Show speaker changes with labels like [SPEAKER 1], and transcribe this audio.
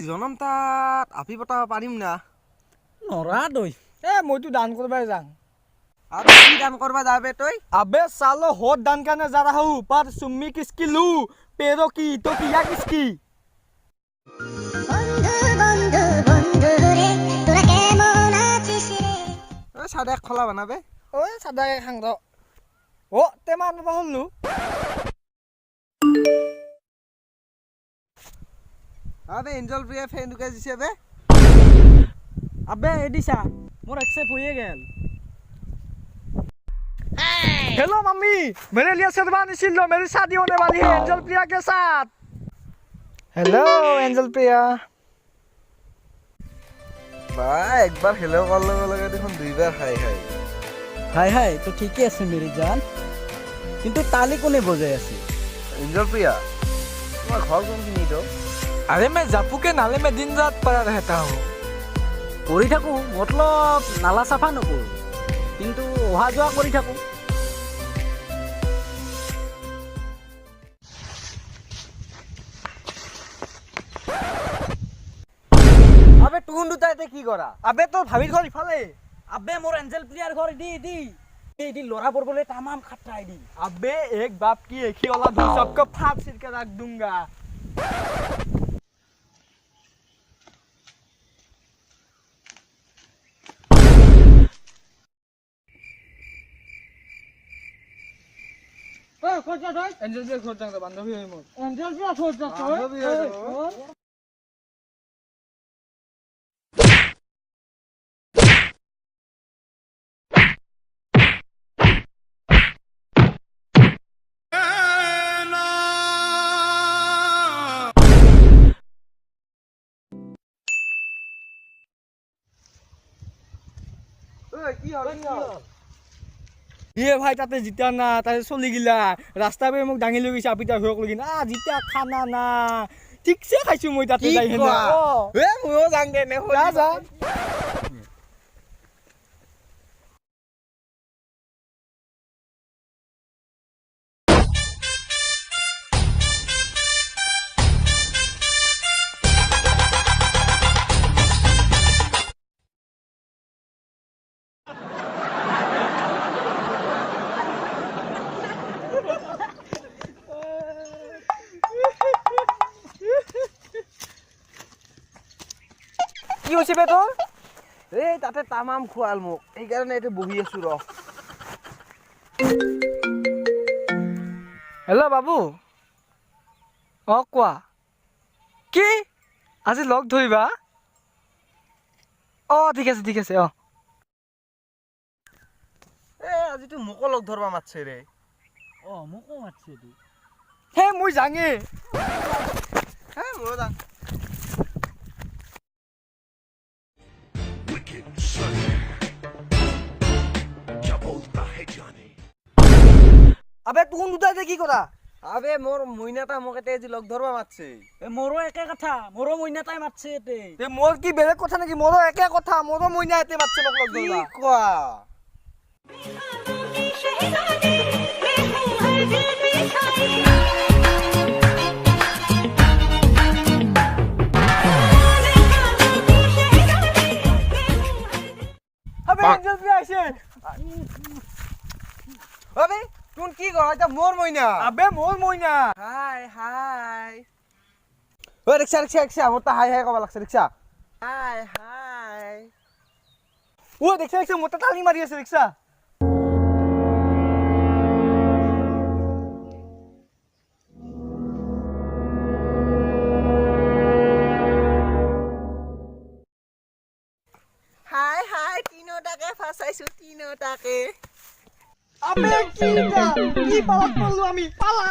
[SPEAKER 1] জনম তাত আপি পতাব পাৰিম না
[SPEAKER 2] নৰা দই মইতো দান করবা যাং
[SPEAKER 1] আবে কি দান করবা যাবে তুই
[SPEAKER 2] अबे सालो होत दान करने जा रहा हूँ पर सुम्मी किसकी लू पेरो की तो किया किसकी
[SPEAKER 1] সাদা খোলা বানাবে
[SPEAKER 2] ओए सादा के खांग दो ओ ते मान बहुलू
[SPEAKER 1] আবে এঞ্জেল প্রিয়া ফ্রেন্ড কে দিছে বে
[SPEAKER 2] अबे एडिसा मोर एक्सेप्ट होइए गेल हेलो मम्मी मेरे लिए शेरवानी सिल लो मेरी शादी होने वाली है एंजल प्रिया के साथ हेलो एंजल प्रिया
[SPEAKER 1] ভাই একবার হেলো করলে লাগে দেখুন দুইবার হাই হাই
[SPEAKER 2] हाय हाय तो ठीक है मेरी जान किंतु ताली कोने बजाय আছে
[SPEAKER 1] এঞ্জেল প্রিয়া তোমার ঘর কোন কিনি তো
[SPEAKER 2] अरे मैं जापू के नाले में दिन रात पड़ा रहता हूँ কৰি থাকো মতলব নালা সাফা নকৰো কিন্তু অহা যোৱা কৰি থাকো
[SPEAKER 1] আবে তুন দুটাইতে কি করা
[SPEAKER 2] আবে তোর ভাবির ঘর ইফালে আবে মোর এঞ্জেল প্লেয়ার ঘর দি लोरा बोले तमाम खट्टा दी अबे एक बाप की एक ही औलाद हूं सबको फाड़ सिर के रख दूंगा ए खोजा दई एंजल प्लेयर खोजा दे बांधवी होई मोर एंजल प्लेयर खोजा बांधवी होई ये भाई ताते जिता ना ताते चली गिला रास्ता पे मुक दांगी लगिस आपिता होक लगिन आ जिता खाना ना ठीक से खाइछु মই ताते जाई हेने
[SPEAKER 1] ए मयो जांग दे ने
[SPEAKER 2] जा जा
[SPEAKER 1] কি হইছে বে তোর এই তাতে তামাম খোয়াল মোক এই কারণে এতে বহি আছো র
[SPEAKER 2] हेलो बाबू ओ कोआ কি আজি লগ ধইবা ও ঠিক আছে ও
[SPEAKER 1] এ আজি তুই মোক লগ ধরবা মাতছে রে
[SPEAKER 2] ও মকো মারছে দি হে মই জাঙে
[SPEAKER 1] হ্যাঁ ময়ো যাং
[SPEAKER 2] আবে তুন দুটাতে কি করা
[SPEAKER 1] আবে মোর মইনাটা মোক এতে আজি লগ ধরবা মাতছে
[SPEAKER 2] এ মোরো একে কথা মোরো মইনাটাই মারছে এতে তে মোর কি বেলেগ কথা নাকি মোরো একে কথা মোরো মইনা এতে মারছে মোক লগ
[SPEAKER 1] কি
[SPEAKER 2] ধরবা
[SPEAKER 1] কোয়া
[SPEAKER 2] আবে এঞ্জেল প্রিয়া আইছে
[SPEAKER 1] আবে তুন কি কর এটা মোর মইনা
[SPEAKER 2] আবে মোর মইনা
[SPEAKER 1] হাই হাই ও রিকশা মোর তা হাই হাই কবা লাগছে রিকশা হাই হাই
[SPEAKER 2] ও দেখছ মোটা তালি মারি আছে রিকশা
[SPEAKER 1] হাই হাই তিনোটাকে ফাসাইছো তিনোটাকে
[SPEAKER 2] আবে কি পালা পড়লো আমি পালা